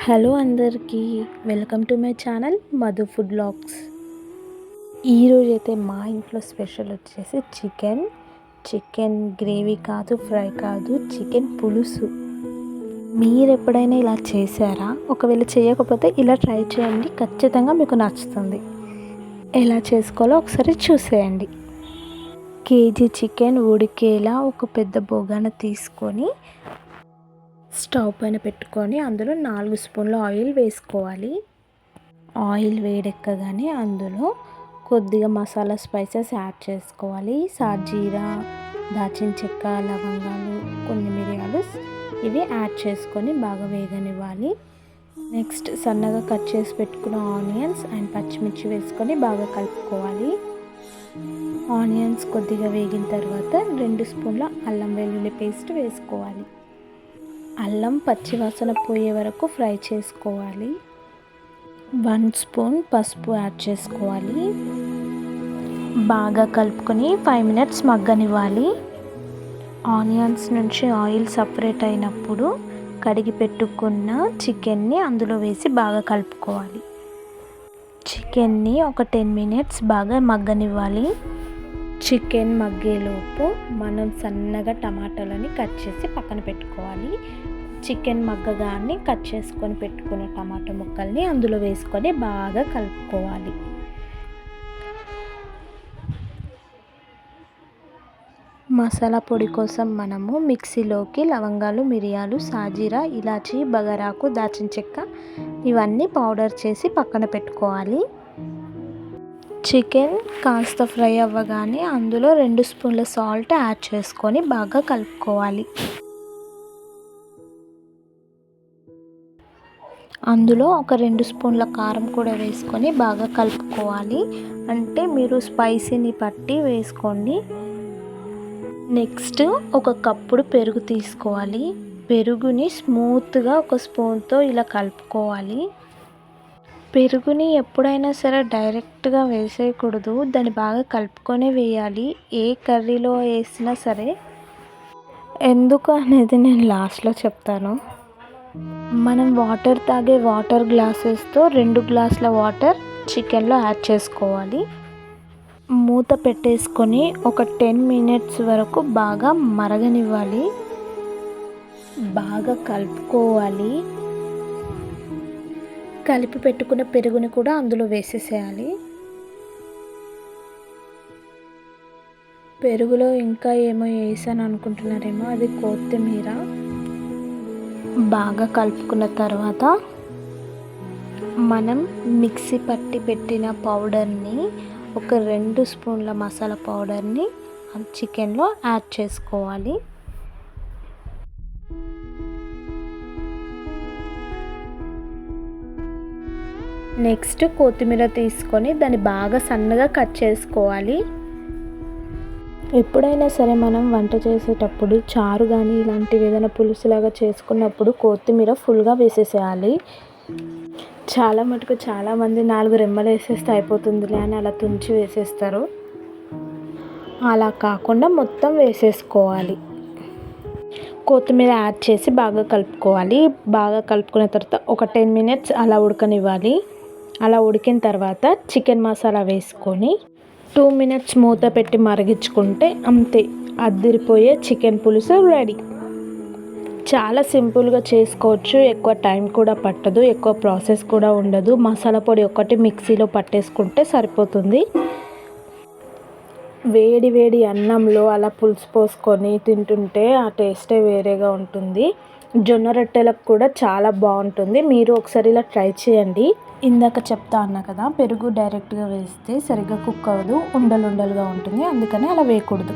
Hello అందరికీ, welcome to my channel Madhu food vlogs. ఈరోజు అయితే మా ఇంట్లో స్పెషల్ వచ్చేసి చికెన్ గ్రేవీ కాదు, ఫ్రై కాదు, చికెన్ పులుసు. మీరు ఎప్పుడైనా ఇలా చేశారా? ఒకవేళ చేయకపోతే ఇలా ట్రై చేయండి, ఖచ్చితంగా మీకు నచ్చుతుంది. ఎలా చేసుకోవాలో ఒకసారి చూసేయండి. కేజీ చికెన్ ఉడికేలా ఒక పెద్ద బొగాన తీసుకొని స్టవ్ పైన పెట్టుకొని అందులో 4 స్పూన్ల ఆయిల్ వేసుకోవాలి. ఆయిల్ వేడెక్కగానే అందులో కొద్దిగా మసాలా స్పైసెస్ యాడ్ చేసుకోవాలి. సాజీరా, దాల్చిన చెక్క, లవంగాలు, కొన్ని మిరియాలు ఇవి యాడ్ చేసుకొని బాగా వేగనివ్వాలి. నెక్స్ట్ సన్నగా కట్ చేసి పెట్టుకున్న ఆనియన్స్ అండ్ పచ్చిమిర్చి వేసుకొని బాగా కలుపుకోవాలి. ఆనియన్స్ కొద్దిగా వేగిన తర్వాత 2 స్పూన్ల అల్లం వెల్లుల్లి పేస్ట్ వేసుకోవాలి. అల్లం పచ్చివాసన పోయే వరకు ఫ్రై చేసుకోవాలి. 1 స్పూన్ పసుపు యాడ్ చేసుకోవాలి. బాగా కలుపుకొని 5 మినిట్స్ మగ్గనివ్వాలి. ఆనియన్స్ నుంచి ఆయిల్ సపరేట్ అయినప్పుడు కడిగి పెట్టుకున్న చికెన్ని అందులో వేసి బాగా కలుపుకోవాలి. చికెన్ని ఒక 10 మినిట్స్ బాగా మగ్గనివ్వాలి. చికెన్ మగ్గేలోపు మనం సన్నగా టమాటాలని కట్ చేసి పక్కన పెట్టుకోవాలి. చికెన్ మగ్గగానే కట్ చేసుకొని పెట్టుకున్న టమాటా ముక్కల్ని అందులో వేసుకొని బాగా కలుపుకోవాలి. మసాలా పొడి కోసం మనము మిక్సీలోకి లవంగాలు, మిరియాలు, సాజీరా, ఇలాచీ, బగారాకు, దాల్చిన చెక్క ఇవన్నీ పౌడర్ చేసి పక్కన పెట్టుకోవాలి. చికెన్ కాస్త ఫ్రై అవ్వగానే అందులో 2 స్పూన్ల సాల్ట్ యాడ్ చేసుకొని బాగా కలుపుకోవాలి. అందులో ఒక 2 స్పూన్ల కారం కూడా వేసుకొని బాగా కలుపుకోవాలి. అంటే మీరు స్పైసీని బట్టి వేసుకోండి. నెక్స్ట్ ఒక కప్పుడు పెరుగు తీసుకోవాలి. పెరుగుని స్మూత్గా ఒక స్పూన్తో ఇలా కలుపుకోవాలి. పెరుగుని ఎప్పుడైనా సరే డైరెక్ట్గా వేసేయకూడదు, దాన్ని బాగా కలుపుకొని వేయాలి. ఏ కర్రీలో వేసినా సరే. ఎందుకు అనేది నేను లాస్ట్లో చెప్తాను. మనం వాటర్ తాగే వాటర్ గ్లాసెస్తో 2 గ్లాసుల వాటర్ చికెన్లో యాడ్ చేసుకోవాలి. మూత పెట్టేసుకొని ఒక 10 మినిట్స్ వరకు బాగా మరగనివ్వాలి. బాగా కలుపుకోవాలి. కలిపి పెట్టుకున్న పెరుగుని కూడా అందులో వేసేసేయాలి. పెరుగులో ఇంకా ఏమో వేసాను అనుకుంటున్నారేమో, అది కొత్తిమీర. బాగా కలుపుకున్న తర్వాత మనం మిక్సీ పట్టి పెట్టిన పౌడర్ని, ఒక 2 స్పూన్ల మసాలా పౌడర్ని చికెన్లో యాడ్ చేసుకోవాలి. నెక్స్ట్ కొత్తిమీర తీసుకొని దాన్ని బాగా సన్నగా కట్ చేసుకోవాలి. ఎప్పుడైనా సరే మనం వంట చేసేటప్పుడు చారు కానీ ఇలాంటివి ఏదైనా పులుసులాగా చేసుకున్నప్పుడు కొత్తిమీర ఫుల్గా వేసేసేయాలి. చాలా మటుకు చాలామంది 4 రెమ్మలు వేసేస్తే అయిపోతుందిలే అని అలా తుంచి వేసేస్తారు. అలా కాకుండా మొత్తం వేసేసుకోవాలి. కొత్తిమీర యాడ్ చేసి బాగా కలుపుకోవాలి. బాగా కలుపుకున్న తర్వాత ఒక 10 మినిట్స్ అలా ఉడకనివ్వాలి. అలా ఉడికిన తర్వాత చికెన్ మసాలా వేసుకొని 2 మినిట్స్ మూత పెట్టి మరిగించుకుంటే అంతే, అదిరిపోయే చికెన్ పులుసు రెడీ. చాలా సింపుల్గా చేసుకోవచ్చు. ఎక్కువ టైం కూడా పట్టదు, ఎక్కువ ప్రాసెస్ కూడా ఉండదు. మసాలా పొడి ఒకటి మిక్సీలో పట్టేసుకుంటే సరిపోతుంది. వేడి వేడి అన్నంలో అలా పులుసు పోసుకొని తింటుంటే ఆ టేస్టే వేరేగా ఉంటుంది. జొన్న రొట్టెలకు కూడా చాలా బాగుంటుంది. మీరు ఒకసారి ఇలా ట్రై చేయండి. ఇందాక చెప్తా అన్నా కదా, పెరుగు డైరెక్ట్గా వేస్తే సరిగ్గా కుక్ అవ్వదు, ఉండలుగా ఉంటుంది. అందుకని అలా వేయకూడదు.